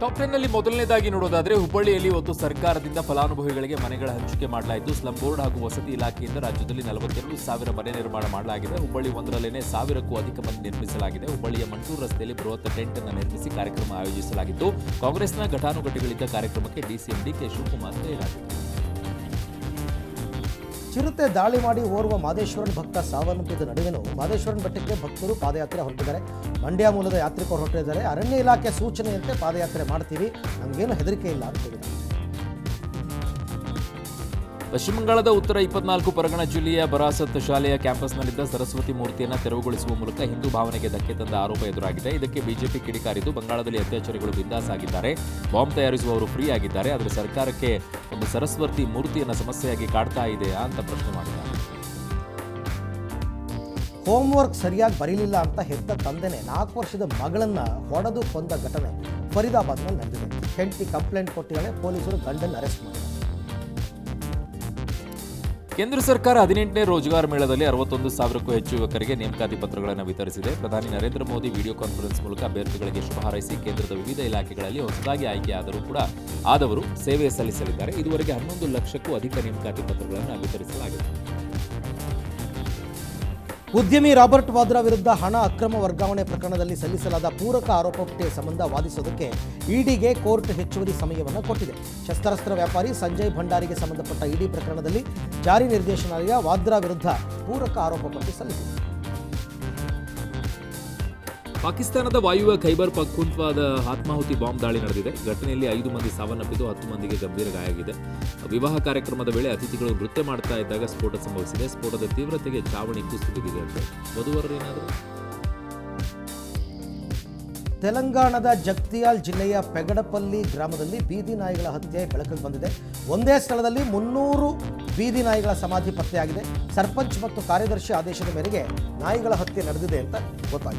Top 10 ನಲ್ಲಿ ಮೊದಲನೇದಾಗಿ ನೋಡೋದಾದ್ರೆ ಹುಬ್ಬಳ್ಳಿಯಲ್ಲಿ ಇವತ್ತು ಸರ್ಕಾರದಿಂದ ಫಲಾನುಭವಿಗಳಿಗೆ ಮನೆಗಳ ಹಂಚಿಕೆ ಮಾಡಲಾಯಿತು. ಸ್ಲಂ ಬೋರ್ಡ್ ಹಾಗೂ ವಸತಿ ಇಲಾಖೆಯಿಂದ ರಾಜ್ಯದಲ್ಲಿ 42,000 ಮನೆ ನಿರ್ಮಾಣ ಮಾಡಲಾಗಿದೆ. ಹುಬ್ಬಳ್ಳಿ ಒಂದರಲ್ಲೇನೆ 1,000ಕ್ಕೂ ಅಧಿಕ ಮನೆ ನಿರ್ಮಿಸಲಾಗಿದೆ. ಹುಬ್ಬಳ್ಳಿಯ ಮಂಟೂರು ರಸ್ತೆಯಲ್ಲಿ ಬೃಹತ್ ಟೆಂಟ್ ಅನ್ನು ನಿರ್ಮಿಸಿ ಕಾರ್ಯಕ್ರಮ ಆಯೋಜಿಸಲಾಗಿತ್ತು. ಕಾಂಗ್ರೆಸ್ನ ಘಟಾನುಘಟಿಗಳಿದ್ದ ಕಾರ್ಯಕ್ರಮಕ್ಕೆ ಡಿಸಿಎಂ ಡಿಕೆ ಶಿವಕುಮಾರ್ ಗೈರಾಗಿದ್ದರು. ಚಿರತೆ ದಾಳಿ ಮಾಡಿ ಓರ್ವ ಮಾದೇಶ್ವರನ್ ಭಕ್ತ ಸಾವನ್ನಪ್ಪಿದ ನಡುವೆನೂ ಮಾದೇಶ್ವರನ್ ಬೆಟ್ಟಕ್ಕೆ ಭಕ್ತರು ಪಾದಯಾತ್ರೆ ಹೊರಟಿದ್ದಾರೆ. ಮಂಡ್ಯ ಮೂಲದ ಯಾತ್ರಿಕರು ಹೊರಟಿದ್ದಾರೆ. ಅರಣ್ಯ ಇಲಾಖೆ ಸೂಚನೆಯಂತೆ ಪಾದಯಾತ್ರೆ ಮಾಡ್ತೀವಿ, ನಮಗೇನು ಹೆದರಿಕೆ ಇಲ್ಲ ಅಂತ ಹೇಳಿದ್ದಾರೆ. ಪಶ್ಚಿಮ ಬಂಗಾಳದ ಉತ್ತರ 24 ಪರಗಣ ಜಿಲ್ಲೆಯ ಬರಾಸತ್ ಶಾಲೆಯ ಕ್ಯಾಂಪಸ್ನಲ್ಲಿದ್ದ ಸರಸ್ವತಿ ಮೂರ್ತಿಯನ್ನು ತೆರವುಗೊಳಿಸುವ ಮೂಲಕ ಹಿಂದೂ ಭಾವನೆಗೆ ಧಕ್ಕೆ ತಂದ ಆರೋಪ ಎದುರಾಗಿದೆ. ಇದಕ್ಕೆ ಬಿಜೆಪಿ ಕಿಡಿಕಾರಿದ್ದು ಬಂಗಾಳದಲ್ಲಿ ಅತ್ಯಾಚಾರಿಗಳು ಬಿಂದಾಸ್ ಆಗಿದ್ದಾರೆ, ಬಾಂಬ್ ತಯಾರಿಸುವವರು ಫ್ರೀ ಆಗಿದ್ದಾರೆ, ಆದರೆ ಸರ್ಕಾರಕ್ಕೆ ಒಂದು ಸರಸ್ವತಿ ಮೂರ್ತಿಯನ್ನು ಸಮಸ್ಯೆಯಾಗಿ ಕಾಡ್ತಾ ಇದೆಯಾ ಅಂತ ಪ್ರಶ್ನೆ ಮಾಡಿದ್ದಾರೆ. ಹೋಮ್ವರ್ಕ್ ಸರಿಯಾಗಿ ಬರೀಲಿಲ್ಲ ಅಂತ ಹೆತ್ತ ತಂದೆನೇ 4 ವರ್ಷದ ಮಗಳನ್ನ ಹೊಡೆದು ಕೊಂದ ಘಟನೆ ಫರೀದಾಬಾದ್ನಲ್ಲಿ ನಡೆದಿದೆ. ಹೆಂಡತಿ ಕಂಪ್ಲೇಂಟ್ ಕೊಟ್ಟಿದ್ದಾಳೆ, ಪೊಲೀಸರು ಗಂಡನ್ನು ಅರೆಸ್ಟ್ ಮಾಡಿದ್ದಾರೆ. ಕೇಂದ್ರ ಸರ್ಕಾರ 18ನೇ ರೋಜ್ಗಾರ್ ಮೇಳದಲ್ಲಿ 61,000ಕ್ಕೂ ಹೆಚ್ಚು ಯುವಕರಿಗೆ ನೇಮಕಾತಿ ಪತ್ರಗಳನ್ನು ವಿತರಿಸಿದೆ. ಪ್ರಧಾನಿ ನರೇಂದ್ರ ಮೋದಿ ವಿಡಿಯೋ ಕಾನ್ಫರೆನ್ಸ್ ಮೂಲಕ ಅಭ್ಯರ್ಥಿಗಳಿಗೆ ಶುಭ ಹಾರೈಸಿ ಕೇಂದ್ರದ ವಿವಿಧ ಇಲಾಖೆಗಳಲ್ಲಿ ಹೊಸದಾಗಿ ಆದವರು ಸೇವೆ ಸಲ್ಲಿಸಲಿದ್ದಾರೆ. ಇದುವರೆಗೆ 11 ಲಕ್ಷಕ್ಕೂ ಅಧಿಕ ನೇಮಕಾತಿ ಪತ್ರಗಳನ್ನು ವಿತರಿಸಲಾಗಿದೆ. ಉದ್ಯಮಿ ರಾಬರ್ಟ್ ವಾದ್ರಾ ವಿರುದ್ಧ ಹಣ ಅಕ್ರಮ ವರ್ಗಾವಣೆ ಪ್ರಕರಣದಲ್ಲಿ ಸಲ್ಲಿಸಲಾದ ಪೂರಕ ಆರೋಪ ಪಟ್ಟಿಯ ಸಂಬಂಧ ವಾದಿಸೋದಕ್ಕೆ ಇಡಿಗೆ ಕೋರ್ಟ್ ಹೆಚ್ಚುವರಿ ಸಮಯವನ್ನು ಕೊಟ್ಟಿದೆ. ಶಸ್ತ್ರಾಸ್ತ್ರ ವ್ಯಾಪಾರಿ ಸಂಜಯ್ ಭಂಡಾರಿಗೆ ಸಂಬಂಧಪಟ್ಟ ಇಡಿ ಪ್ರಕರಣದಲ್ಲಿ ಜಾರಿ ನಿರ್ದೇಶನಾಲಯ ವಾದ್ರಾ ವಿರುದ್ಧ ಪೂರಕ ಆರೋಪ ಪಟ್ಟಿ ಸಲ್ಲಿಸಿದೆ. ಪಾಕಿಸ್ತಾನದ ವಾಯುವ್ಯ ಖೈಬರ್ ಪಖ್ತೂನ್ಖ್ವಾದ ಆತ್ಮಾಹುತಿ ಬಾಂಬ್ ದಾಳಿ ನಡೆದಿದೆ. ಘಟನೆಯಲ್ಲಿ 5 ಮಂದಿ ಸಾವನ್ನಪ್ಪಿದ್ದು 10 ಮಂದಿಗೆ ಗಂಭೀರ ಗಾಯವಾಗಿದೆ. ವಿವಾಹ ಕಾರ್ಯಕ್ರಮದ ವೇಳೆ ಅತಿಥಿಗಳು ನೃತ್ಯ ಮಾಡ್ತಾ ಇದ್ದಾಗ ಸ್ಫೋಟ ಸಂಭವಿಸಿದೆ. ಸ್ಫೋಟದ ತೀವ್ರತೆಗೆ ಚಾವಣಿ ಕುಸಿದು ಬಿದ್ದಿದೆ ಅಂತ ವಧುವರರೇನಾದರೂ. ತೆಲಂಗಾಣದ ಜಗ್ತಿಯಾಲ್ ಜಿಲ್ಲೆಯ ಪೆಗಡಪಲ್ಲಿ ಗ್ರಾಮದಲ್ಲಿ ಬೀದಿ ನಾಯಿಗಳ ಹತ್ಯೆ ಬೆಳಕಿಗೆ ಬಂದಿದೆ. ಒಂದೇ ಸ್ಥಳದಲ್ಲಿ 300 ಬೀದಿ ನಾಯಿಗಳ ಸಮಾಧಿ ಪತ್ತೆಯಾಗಿದೆ. ಸರ್ಪಂಚ್ ಮತ್ತು ಕಾರ್ಯದರ್ಶಿ ಆದೇಶದ ಮೇರೆಗೆ ನಾಯಿಗಳ ಹತ್ಯೆ ನಡೆದಿದೆ ಅಂತ ಗೊತ್ತಾಗಿದೆ.